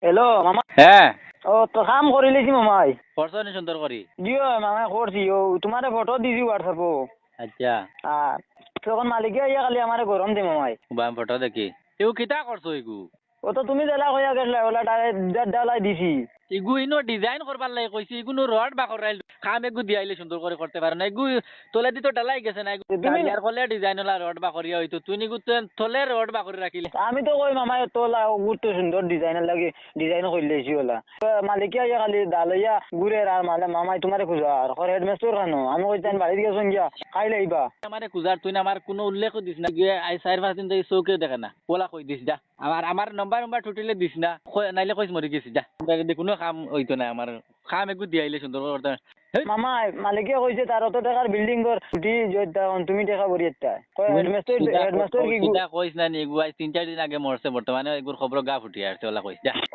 Hello মামা। হ্যাঁ ও তো কাম করে লেছি মামাই। করছো নি সুন্দর করি। দিও মামাই করছি ও তোমারে ফটো দিছি হোয়াটসঅ্যাপও। আচ্ছা আর তখন মালিকে আইয়া খালি আমারে গরম দে মামাই। বাম ফটো দেখি এগু কিতা করছো এগু ও তো তুমি জেলা কইয়া গেছলা ওলা ডালাই দিছি। এগু ইনো ডিজাইন করবার লাগে কইছি এগু নো রড বা করাইল কাম এগু দিয়াইলে সুন্দর করে করতে পারে না এগু তোলে দি তো ডালাই গেছে না এগু তুমি আর করলে ডিজাইন ওলা রড বা করিয়া হইতো তুই নিগু তোলে রড বা করে রাখিলে আমি তো কই মামাই তোলা গুতো সুন্দর ডিজাইনের লাগে ডিজাইন করে লেছি ওলা। মালিকে আইয়া খালি ডালাইয়া ঘুরে আর মালে মামাই তোমারে খুঁজা আর হেডমাস্টার কেন আমি কইতাম বাড়িতে গেছেন গিয়া খাইলে আইবা। আমারে কুজার তুই না আমার কোনো উল্লেখও দিস না গিয়ে আই 4-5 দিন থেকে চৌকেও দেখে না ওলা কই দিস যা আমার নাম্বার টুটিলে দিস না নাইলে কইস মরি গেছি যা কোনো কাম হইতো না আমার কাম এগু দিয়াইলে সুন্দর করতে মামাই মালিকে কইছে তার অত টাকার বিল্ডিং ঘর ছুটি তুমি টাকা ভরি একটা হেডমাস্টার কি কইস না নি এগু আজ 3-4 দিন আগে মরছে বর্তমানে এগুর খবর গা ফুটি আসছে ওলা কইস যা